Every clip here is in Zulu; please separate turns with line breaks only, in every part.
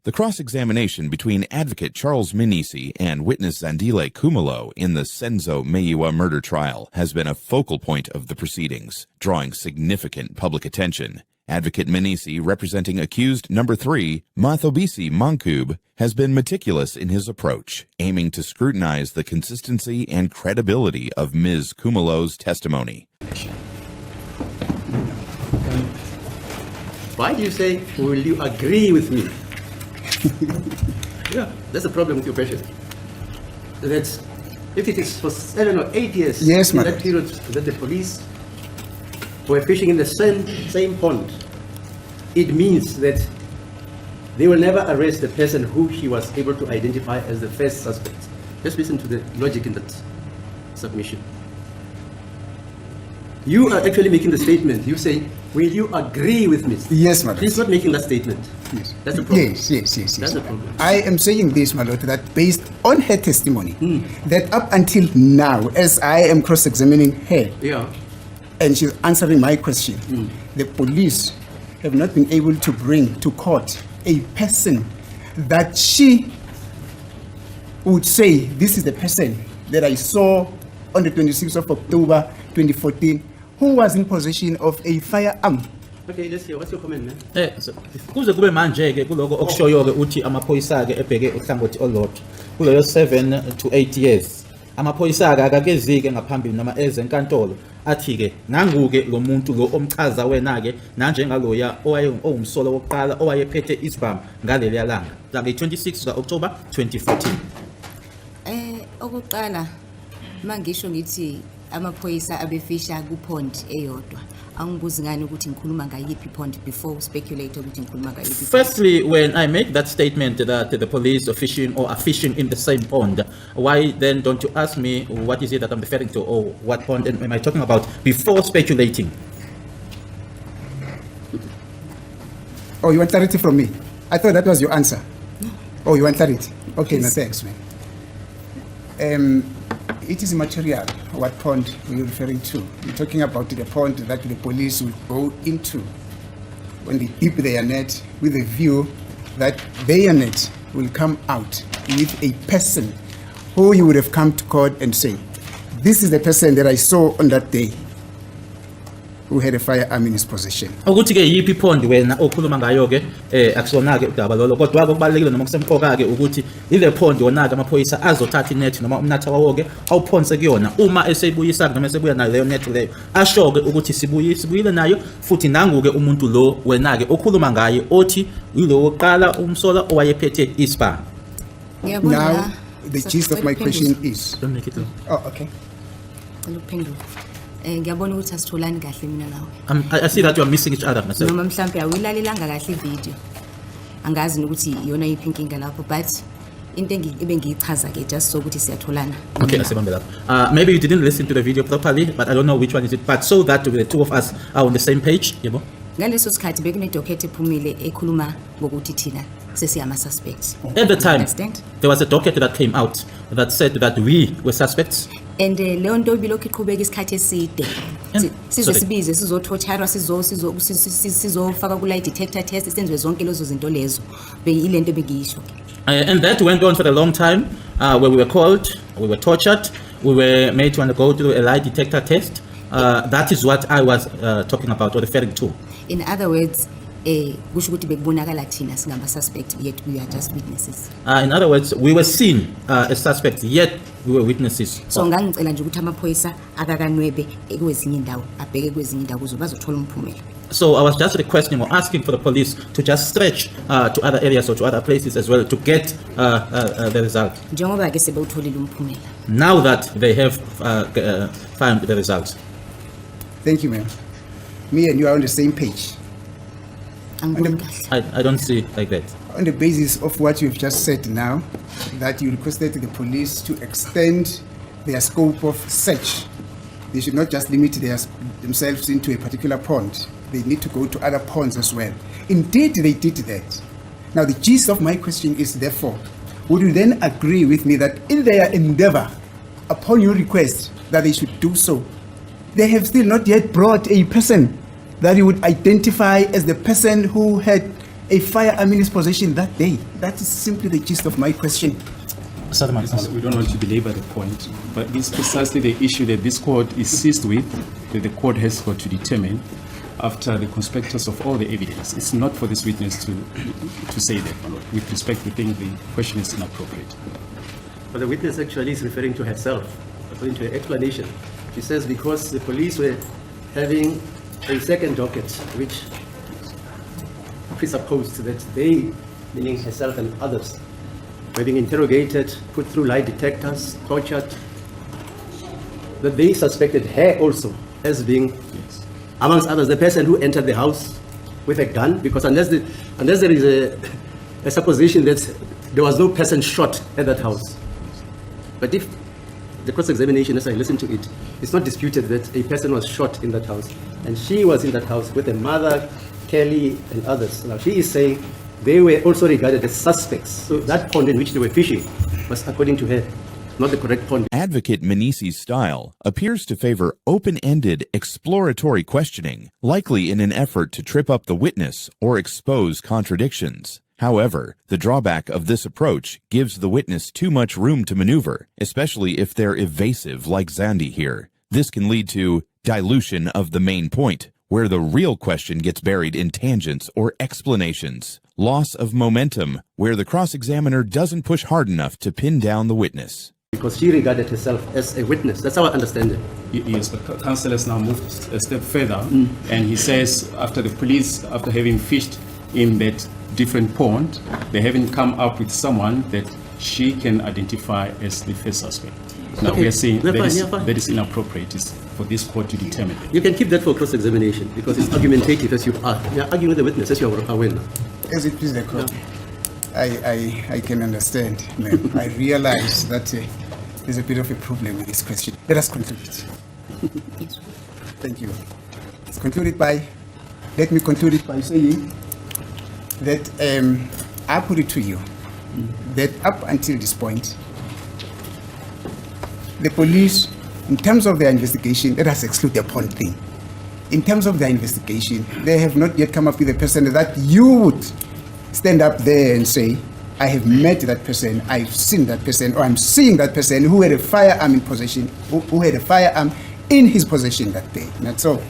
The cross-examination between Advocate Charles Mnisi and witness Zandile Khumalo in the Senzo Meyiwa murder trial has been a focal point of the proceedings, drawing significant public attention. Advocate Mnisi, representing accused number 3, Mathobisi Mankub, has been meticulous in his approach, aiming to scrutinize the consistency and credibility of Ms. Khumalo's testimony.
Why do you say, will you agree with me? Yeah, that's the problem with your question. That if it is for 7 or 8 years,
yes,
in that period that the police were fishing in the same pond, it means that they will never arrest the person who she was able to identify as the first suspect. Just listen to the logic in that submission. You are actually making the statement. You say, will you agree with me?
Yes, my lord.
He's not making that statement.
Yes.
That's the problem.
Yes.
That's the problem.
I am saying this, my lord, that based on her testimony, that up until now, as I am cross-examining her, and she's answering my question, the police have not been able to bring to court a person that she would say, this is the person that I saw on the 26th of October 2014, who was in possession of a firearm.
Okay, let's hear. What's your comment, man?
Kuze kube manje ke kuloko okushoyo ke uthi amaphoyisa ke ebheke uhlangothi olodwa kuleyo 7 to 8 years amaphoyisa ke akakezike ngaphambili noma ezenkantolo athi ke nanguke lo muntu lo omchaza wena ke nanjengaloya owumsolo wokuqala owayephethe isibhamu ngaleli yalanga la 26 ka October 2014.
Okokuqala mangisho ngithi amaphoyisa abefisha kupond eyodwa angibuzi ngani ukuthi ngikhuluma ngayiphi pond before speculate ukuthi ngikhuluma ngayiphi.
Firstly, when I make that statement that the police are fishing or are fishing in the same pond, why then don't you ask me what is it that I'm referring to or what pond am I talking about before speculating?
Oh, you want clarity from me? I thought that was your answer. Oh, you want clarity? Okay, yes. No thanks, man. It is immaterial what pond you're referring to. You're talking about the pond that the police will go into when they dip their net with a view that their net will come out with a person who you would have come to court and say, this is the person that I saw on that day who had a firearm in his possession.
Ukuthi ke yipi pond wena okhuluma ngayo ke akusona ke udaba lolo kodwa okubalekile noma kusemqoka ke ukuthi ile pond yona ke amaphoyisa azothatha inet noma umnatha wawo ke awuphonse kuyona uma esebuyisa noma esebuya nayo leyo net leyo asho ke ukuthi sibuyile nayo futhi nangu ke umuntu lo wena ke okhuluma ngaye othi yilo wokuqala umsola owayephethe isibhamu.
Now the gist of my question is,
don't make it long.
Oh, okay.
Ngiyabona ukuthi asitholani kahle mina nawe.
I see that you are missing each other myself.
Noma mhlambe awilalelanga kahle video. Angazi ukuthi iyona yiphi inkinga lapho but into engiyichaza ke just so ukuthi siyatholana.
Okay, asibambe lapho. Maybe you didn't listen to the video properly, but I don't know which one is it, but so that the two of us are on the same page, yebo.
Ngaleso sikhathi bekune docket ephumile ekhuluma ngokuthi thina sesiyama suspects.
At the time, there was a docket that came out that said that we were suspects.
And leyo nto ibilokhu iqhubeka isikhathi eside. Size sibize sizothotsharwa sizofaka ku lie detector test senziwe zonke lezo zinto lezo. Ile nto bengiyisho.
And that went on for a long time where we were called, we were tortured, we were made to undergo a lie detector test. That is what I was talking about or referring to.
In other words, kusho ukuthi bekubonakala thina singaba suspect yet we are just witnesses.
In other words, we were seen as suspects yet we were witnesses.
So ngangicela nje ukuthi amaphoyisa akakanwebe ekwezinye indawo abheke kwezinye indawo kuzo bazothola umphumela.
So I was just requesting or asking for the police to just stretch to other areas or to other places as well to get the result.
Njengoba ke sebewutholile umphumela.
Now that they have found the results.
Thank you, ma'am. Me and you are on the same page.
I don't see it like that.
On the basis of what you've just said now, that you requested the police to extend their scope of search. They should not just limit themselves into a particular pond. They need to go to other ponds as well. Indeed, they did that. Now, the gist of my question is, therefore, would you then agree with me that in their endeavor, upon your request that they should do so, they have still not yet brought a person that you would identify as the person who had a firearm in his possession that day? That is simply the gist of my question.
We don't want to belabor the point, but it's precisely the issue that this court is seized with, that the court has got to determine after the conspectus of all the evidence. It's not for this witness to say that. With respect, we think the question is inappropriate.
But the witness actually is referring to herself, according to her explanation. She says because the police were having a second docket, which presupposed that they, meaning herself and others, were being interrogated, put through lie detectors, tortured, that they suspected her also as being, amongst others, the person who entered the house with a gun, because unless there is a supposition that there was no person shot at that house. But if the cross-examination, as I listened to it, it's not disputed that a person was shot in that house, and she was in that house with her mother, Kelly, and others. Now she is saying they were also regarded as suspects. So that pond in which they were fishing was, according to her, not the correct pond.
Advocate Mnisi's style appears to favor open-ended, exploratory questioning, likely in an effort to trip up the witness or expose contradictions. However, the drawback of this approach gives the witness too much room to maneuver, especially if they're evasive like Zandi here. This can lead to dilution of the main point, where the real question gets buried in tangents or explanations. Loss of momentum, where the cross-examiner doesn't push hard enough to pin down the witness.
Because she regarded herself as a witness. That's our understanding.
Yes, but counsel has now moved a step further, and he says after the police, after having fished in that different pond, they haven't come up with someone that she can identify as the first suspect. Now we are saying that is inappropriate. It's for this court to determine.
You can keep that for cross-examination because it's argumentative as you are. You're arguing with the witness as you are aware now.
As it please the court. I can understand, ma'am. I realize that there's a bit of a problem with this question. Let us conclude it. Thank you. Let me conclude it by saying that I put it to you that up until this point, the police, in terms of their investigation, let us exclude the pond thing. In terms of their investigation, they have not yet come up with a person that you would stand up there and say, I have met that person, I've seen that person, or I'm seeing that person who had a firearm in possession, who had a firearm in his possession that day. That's all.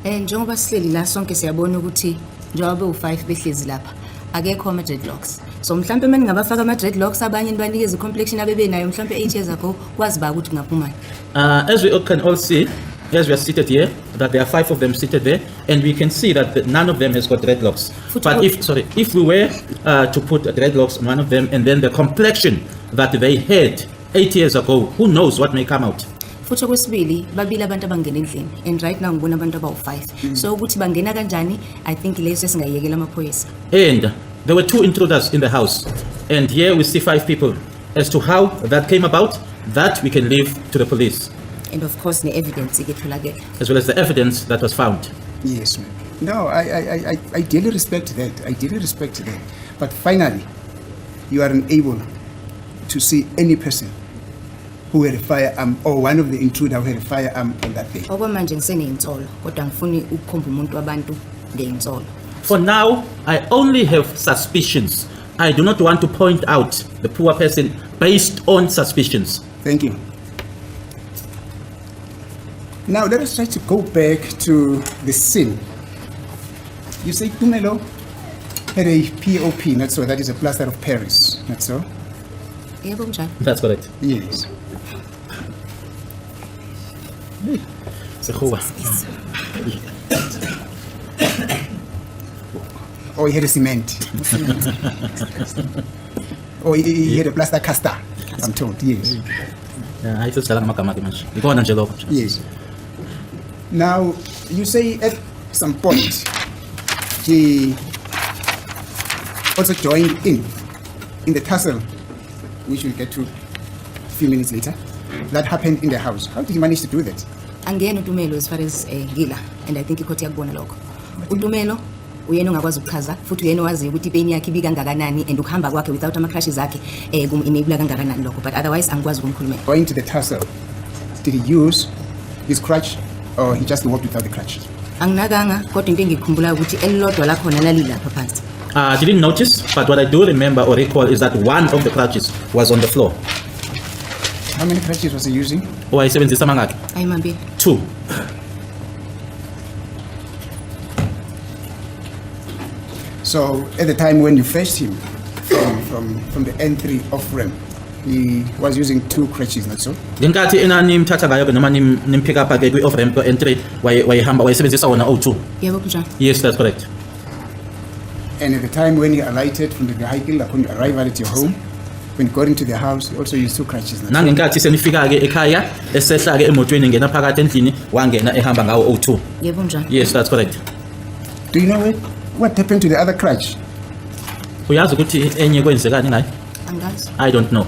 Njengoba sihleli la sonke siyabona ukuthi njengoba u5 behlezi lapha akekho ama dreadlocks. So mhlambe manje ngabafaka ama dreadlocks abanye nibanikeza complexion abebe nayo mhlambe 8 years ago kwazi ba ukuthi ngaphuma.
As we can all see, as we are seated here, that there are 5 of them seated there, and we can see that none of them has got dreadlocks. But if we were to put dreadlocks on one of them, and then the complexion that they had 8 years ago, who knows what may come out.
Futhi kwesibili babili abantu abangena endlini and right now ngibona abantu abawu5. So ukuthi bangena kanjani, I think leso singayekela amaphoyisa.
And there were 2 intruders in the house, and here we see 5 people. As to how that came about, that we can leave to the police.
And of course the evidence iketholakele.
As well as the evidence that was found.
Yes, ma'am. No, I dearly respect that. But finally, you are unable to see any person who had a firearm or one of the intruders who had a firearm on that day.
Okwamanje ngiseneyintsolo kodwa ngifuni ukukhomba umuntu wabantu ngeyintsolo.
For now, I only have suspicions. I do not want to point out the poor person based on suspicions.
Thank you. Now let us try to go back to the scene. You say Khumalo had a POP, not so, that is a plaster of Paris, not so?
Yebo njalo.
That's correct.
Yes. Oh, he had a cement. Oh, he had a plaster caster, I'm told, yes. Yes. Now, you say at some point, he also joined in the tussle, which we'll get to a few minutes later. That happened in the house. How did he manage to do that?
Angena uTumelo as far as Gila, and I think ikhothi yakubona lokho. uTumelo uyena ongakwazi ukuchaza futhi uyena owazi ukuthi ipain yakhe ibika kangakanani and ukuhamba kwakhe without ama crashes akhe kum-enable kangakanani lokho, but otherwise angikwazi ukumkhulumela.
Going to the tussle, did he use his crutch or he just walked without the crutch?
Anginakanga kodwa into engikhumbulayo ukuthi elilodwa lakhona lalilapha phansi.
I didn't notice, but what I do remember or recall is that one of the crutches was on the floor.
How many crutches was he using?
Wayesebenzisa mangaki?
Ayi mambili.
2.
So at the time when you fetched him from the N3 off ramp, he was using 2 crutches, not so?
Ngenkathi enanimthatha ngayo ke noma nimpick up ke kwi off ramp N3 wayehamba wayesebenzisa wona O2.
Yebo kunjani?
Yes, that's correct.
And at the time when he alighted from the vehicle upon arrival at your home, when got into the house, he also used 2 crutches. not so?
Nangenkathi senifika ke ekhaya esehla ke emotweni ngena phakathi endlini wangena ehamba ngawo O2.
Yebo kunjani?
Yes, that's correct.
Do you know what happened to the other crutch?
Uyazi ukuthi enye kwenzekani ngayo?
Angazi.
I don't know.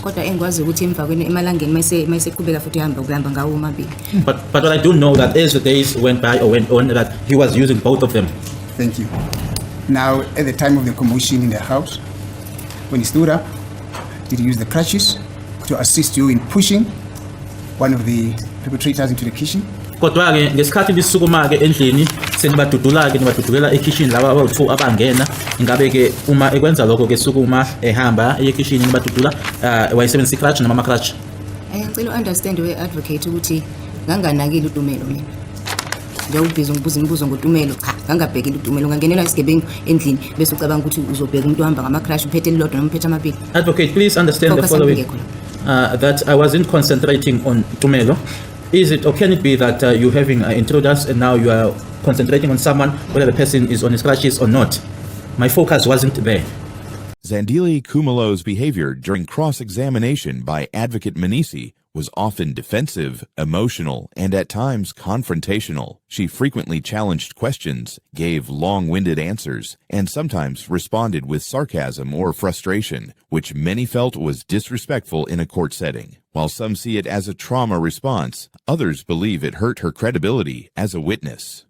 Kodwa engikwazi ukuthi emva kweni emalangeni mayise qhubeka futhi ehamba ukulamba ngawo omabili.
But what I do know that as the days went by or went on that he was using both of them.
Thank you. Now, at the time of the commotion in the house, when he stood up, did he use the crutches to assist you in pushing one of the perpetrators into the kitchen?
Kodwa ke ngesikhathi lisukuma ke endlini senibadudula ke nibadudulela ekitchen laba abawu2 abangena ingabe ke uma ekwenza lokho ke sukuma ehamba ekitchen nibadudula wayesebenzisa crutch noma ama crutch.
Ngicela understand we advocate ukuthi nganganakile uDumelo mina. Ngiyawubhiza ngibuza imibuzo ngoDumelo cha ngangabhekile uDumelo ngangenelwa isigebengu endlini bese ucabanga ukuthi uzobheka umuntu ohamba ngama crash uphethe elilodwa noma uphethe amabili.
Advocate, please understand the following that I wasn't concentrating on Tumelo. Is it or can it be that you're having intruders and now you are concentrating on someone whether the person is on his crutches or not? My focus wasn't there.
Zandile Khumalo's behavior during cross-examination by Advocate Mnisi was often defensive, emotional, and at times confrontational. She frequently challenged questions, gave long-winded answers, and sometimes responded with sarcasm or frustration, which many felt was disrespectful in a court setting. While some see it as a trauma response, others believe it hurt her credibility as a witness.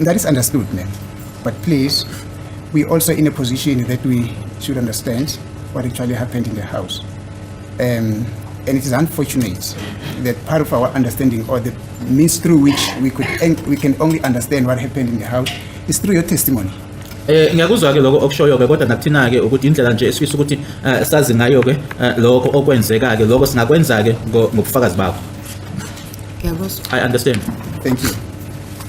That is understood, ma'am. But please, we're also in a position that we should understand what actually happened in the house. And it is unfortunate that part of our understanding or the means through which we can only understand what happened in the house is through your testimony.
Ngiyakuzwa ke lokho okushoyo ke kodwa nakuthina ke ukuthi indlela nje esifisa ukuthi sazi ngayo ke lokho okwenzeka ke lokho singakwenza ke ngobufakazi bakho.
Ngiyakuzwa.
I understand.
Thank you.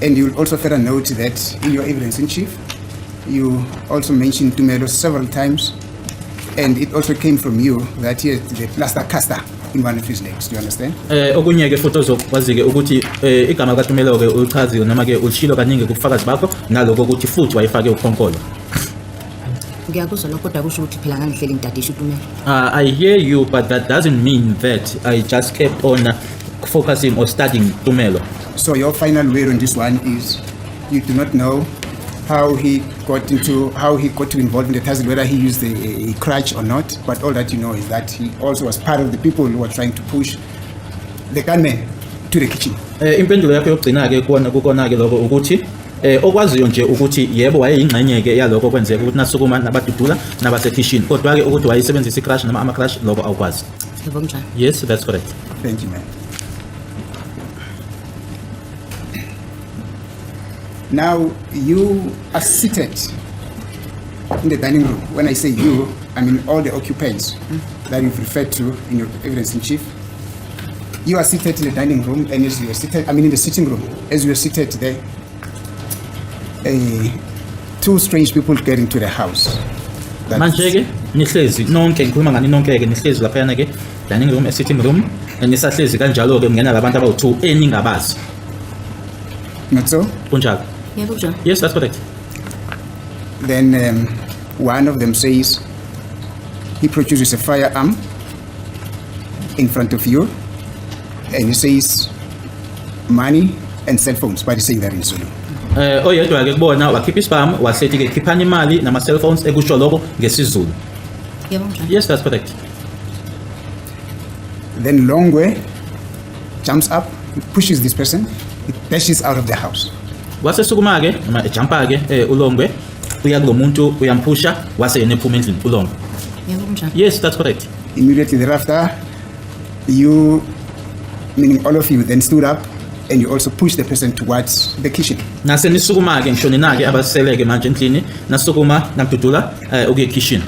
And you will also further note that in your evidence in chief, you also mentioned Tumelo several times, and it also came from you that he has the plaster caster in one of his legs. Do you understand?
Okunye ke futhi ozokwazi ke ukuthi igama kaTumelo ke ulichaziwe noma ke ulishilo kaningi kubufakazi bakho naloko ukuthi futhi wayifake ukhonkolo.
Ngiyakuzwa lokho kodwa kusho ukuthi phela ngangihleli ngidadisha uTumelo.
I hear you, but that doesn't mean that I just kept on focusing or studying Tumelo.
So your final word on this one is you do not know how he got involved in the tussle, whether he used a crutch or not, but all that you know is that he also was part of the people who were trying to push the gunman to the kitchen.
Impendulo yakho yokugcina ke kukona ke lokho ukuthi okwaziyo nje ukuthi yebo wayeyingxenye ke yaloko kwenzeka ukuthi nasukuma nabadudula nabase kitchen kodwa ke ukuthi wayesebenzisa i-crash noma ama-crash lokho awukwazi.
Yebo kunjani?
Yes, that's correct.
Thank you, ma'am. Now you are seated in the dining room. When I say you, I mean all the occupants that you've referred to in your evidence in chief. You are seated in the dining room, and as you are seated, in the sitting room, as you are seated there, 2 strange people get into the house.
Manje ke nihlezi nonke ngikhuluma ngani nonke ke nihlezi lapha yana ke dining room, sitting room, nisahlezi kanjalo ke ngena labantu abawu2 eningabazi.
Not so?
Kunjalo.
Yebo kunjani?
Yes, that's correct.
Then one of them says he produces a firearm in front of you, and he says money and cell phones, but he's saying that in Zulu.
Oyedwa ke kubona wakhipha isibhamu wasethi ke khiphani imali nama cell phones ekusho lokho ngesizulu.
Yebo kunjani?
Yes, that's correct.
Then Longwe jumps up, he pushes this person, he dashes out of the house.
Wasesukuma ke noma ejumpa ke uLongwe uya kulomuntu uyampusha wase yena ephuma endlini uLongwe.
Yebo kunjani?
Yes, that's correct.
Immediately thereafter, you meaning all of you then stood up and you also pushed the person towards the kitchen.
Nase nisukuma ke ngisho nina ke abaseleke manje endlini nasukuma namdudula ukuye kitchen.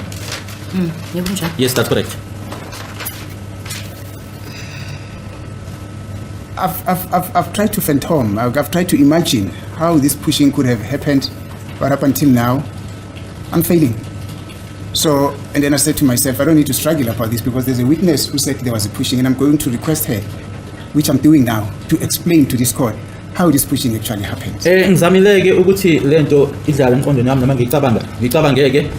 Yebo njalo.
Yes, that's correct.
I've tried to fathom, I've tried to imagine how this pushing could have happened, but up until now, I'm failing. So, and then I said to myself, I don't need to struggle about this because there's a witness who said there was a pushing, and I'm going to request her, which I'm doing now, to explain to this court how this pushing actually happened.
Ngizamileke ukuthi lento idlala emqondweni wami noma ngicabangeke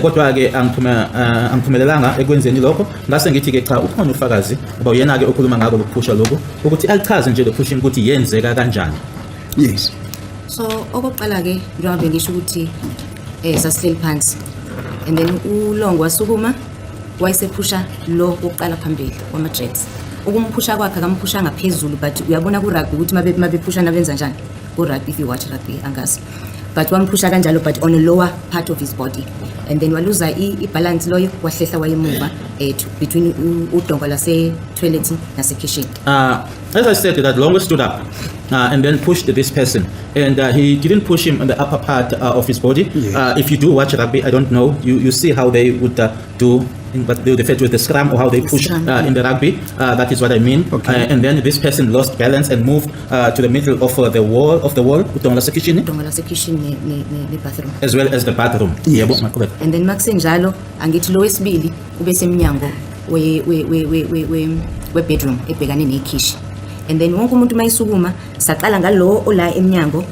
kodwa ke angiphumelelanga ekwenzeni lokho ngase ngithi ke cha ukhona ufakazi ngoba uyena ke okhuluma ngako lokuphusha lokho ukuthi alichaze nje le pushing ukuthi yenzeka kanjani.
Yes.
So okokuqala ke njengoba ngisho ukuthi sasihleli phansi and then uLongo wasukuma wayesephusha lo oqala phambili kwama dreads. Ukumphusha kwakhe akamphusha ngaphezulu but uyabona ku rugby ukuthi mabephusha nabenza njani ku rugby. If you watch rugby angazi but wamphusha kanjalo but on a lower part of his body and then waluza I-balance loyo wahlehla wayemuva between udonga lase toilet nase kitchen.
As I said, that Longo stood up and then pushed this person, and he didn't push him on the upper part of his body.
Yeah.
If you do watch rugby, I don't know, you see how they would do, but they refer to the scrum or how they push in the rugby. That is what I mean.
Okay.
And then this person lost balance and moved to the middle of the wall udonga lase kitchen,
Udonga lase kitchen ne bathroom.
as well as the bathroom.
Yes.
Yebo, correct.
And then makusenjalo angithi lo wesibili ube semnyango we bedroom ebhekane nekhishi. And then wonke umuntu mayisukuma saqala ngalo ola emnyango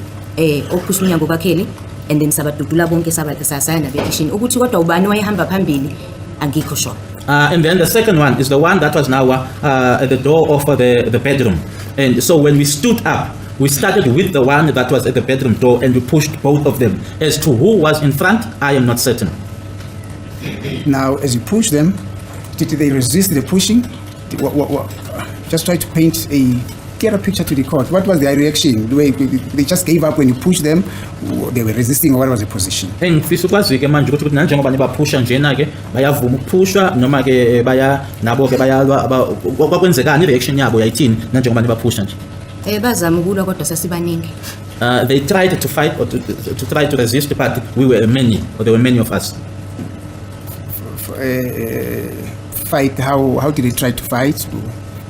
ophusha umnyango kakheli and then sabadudula bonke sabasayana bekitchen ukuthi kodwa ubani wayehamba phambili angikho sure.
And then the second one is the one that was now at the door of the bedroom. And so when we stood up, we started with the one that was at the bedroom door and we pushed both of them. As to who was in front, I am not certain.
Now, as you push them, did they resist the pushing? Just try to paint a clearer picture to the court. What was their reaction? They just gave up when you pushed them? They were resisting, or what was the position?
Ngifisa ukwazi ke manje ukuthi nanjengoba nibaphusha njena ke bayavuma ukuphushwa noma ke baya nabo ke bayalwa kwakwenzekani reaction yabo yayithini nanjengoba nibaphusha nje.
Bazama ukulwa kodwa sasibaningi.
They tried to fight or to try to resist, but we were many, or there were many of us.
Fight? How did they try to fight?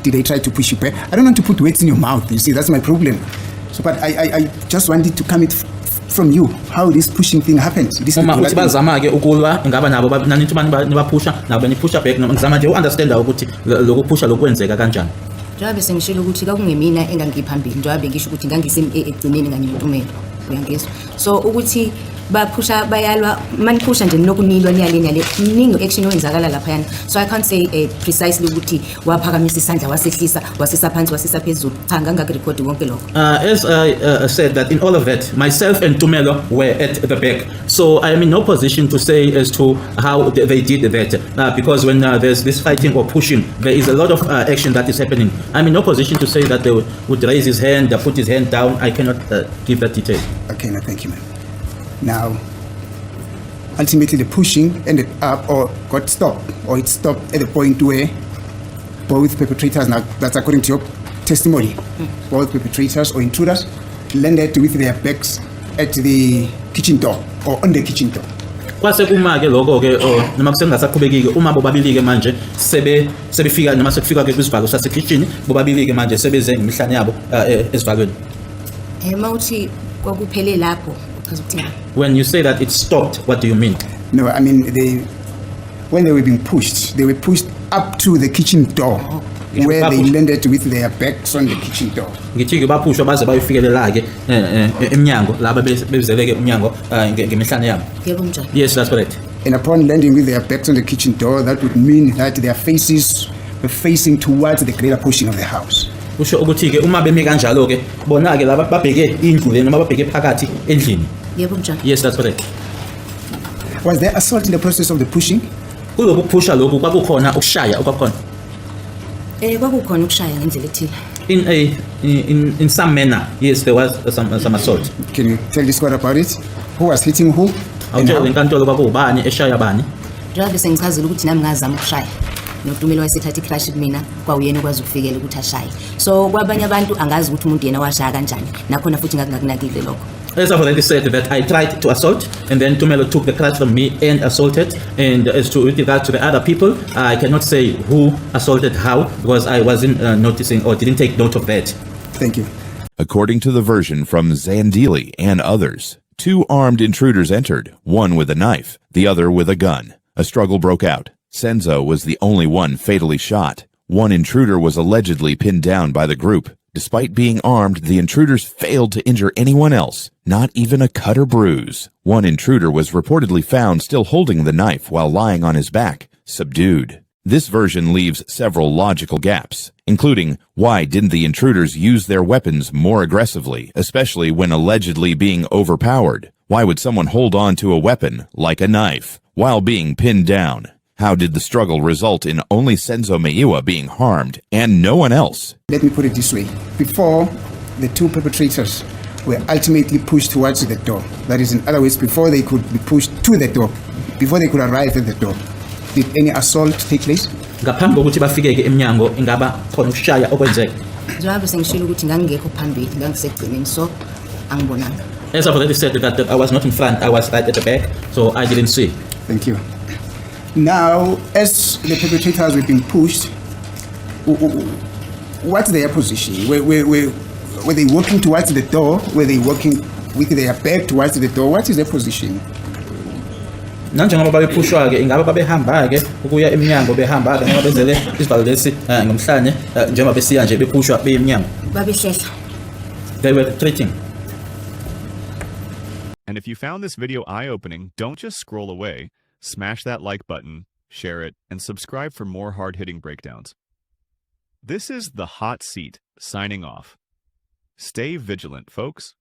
Did they try to push you back? I don't want to put words in your mouth. You see, that's my problem. So, but I just wanted to come it from you how this pushing thing happened. This
Uma uthi bazama ke ukulwa ingaba nabo nanithi nibaphusha nabo niphusha back noma ngizama nje uunderstand ukuthi lokuphusha lokwenzeka kanjani.
Njengoba sengishilo ukuthi kakungemina engangiphambili njengoba ngisho ukuthi ngangisemegcineni kanye noNtumelo uyangizwa. So ukuthi baphusha bayalwa maniphusha nje nokunilwa niyale mningi action oyenzakala lapha yana. So I can't say precisely ukuthi waphakamisa isandla wasehlisa wasisa phansi wasisa phezulu cha ngangaka record wonke lokho.
As I said that in all of that, myself and Tumelo were at the back. So I am in no position to say as to how they did that. Because when there's this fighting or pushing, there is a lot of action that is happening. I'm in no position to say that they would raise his hand, put his hand down. I cannot give that detail.
Okay, no, thank you, ma'am. Now, ultimately the pushing ended up or got stopped, or it stopped at the point where both perpetrators, now that's according to your testimony, both perpetrators or intruders landed with their backs at the kitchen door or on the kitchen door.
Kwase kuma ke lokho ke noma kusengasaqhubekike uma bobabili ke manje sebefika noma sekufika ke kwisivalo sase kitchen bobabili ke manje sebeze imihlane yabo esivalweni.
Mawuthi kwakuphele lapho uchaza ukuthini?
When you say that it stopped, what do you mean?
No, I mean when they were being pushed, they were pushed up to the kitchen door, where they landed with their backs on the kitchen door.
Ngithi ke baphushwa baze bayofikelela ke eminyango laba bezeleke eminyango ngemihlane yabo.
Yebo njalo.
Yes, that's correct.
And upon landing with their backs on the kitchen door, that would mean that their faces were facing towards the greater portion of the house.
Usho ukuthi ke uma bemi kanjalo ke bona ke laba babheke indlu le noma babheke phakathi endlini.
Yebo njalo.
Yes, that's correct.
Was there assault in the process of the pushing?
Kulokuphusha lokhu kwakukhona ukushaya okwakhona.
Kwakukhona ukushaya ngendlela ethile.
In some manner, yes, there was some assault.
Can you tell this court about it? Who was hitting who? And
Awutshela
how?
inkantolo kwakubani eshaya bani?
Njengoba sengichazile ukuthi nami ngazama ukushaya. noTumelo wasethatha icrash kumina kwawuyena ukwazi ukufikela ukuthi ashaye so kwabanye abantu angazi ukuthi umuntu yena washaya kanjani nakhona futhi ngakunakile lokho.
As I've already said that I tried to assault and then Tumelo took the crash from me and assaulted, and as to with regard to the other people, I cannot say who assaulted how because I wasn't noticing or didn't take note of that.
Thank you.
According to the version from Zandile and others, 2 armed intruders entered, one with a knife, the other with a gun. A struggle broke out. Senzo was the only one fatally shot. One intruder was allegedly pinned down by the group. Despite being armed, the intruders failed to injure anyone else, not even a cut or bruise. One intruder was reportedly found still holding the knife while lying on his back, subdued. This version leaves several logical gaps, including why didn't the intruders use their weapons more aggressively, especially when allegedly being overpowered? Why would someone hold on to a weapon, like a knife, while being pinned down? How did the struggle result in only Senzo Meyiwa being harmed and no one else?
Let me put it this way. Before, the 2 perpetrators were ultimately pushed towards the door. That is, in other words, before they could be pushed to the door, before they could arrive at the door. Did any assault take place?
Ngaphambi kokuthi bafikeke eminyango ingaba khona ukushaya okwenzeka.
Njengoba sengishilo ukuthi ngangingekho phambili ngangisegcineni so angibonanga.
As I've already said that I was not in front, I was right at the back, so I didn't see.
Thank you. Now, as the perpetrators were being pushed, what's their position? Were they walking towards the door? Were they walking with their back towards the door? What is their position?
Nanjengoba babepushwa ke ingaba babehamba ke ukuya eminyango behamba ke noma benzele isivalo lesi ngomhlanje njengoba besiya nje bepushwa beyeminyango.
Babehlehla.
They were treating.
And if you found this video eye-opening, don't just scroll away. Smash that like button, share it, and subscribe for more hard-hitting breakdowns. This is The Hot Seat, signing off. Stay vigilant, folks.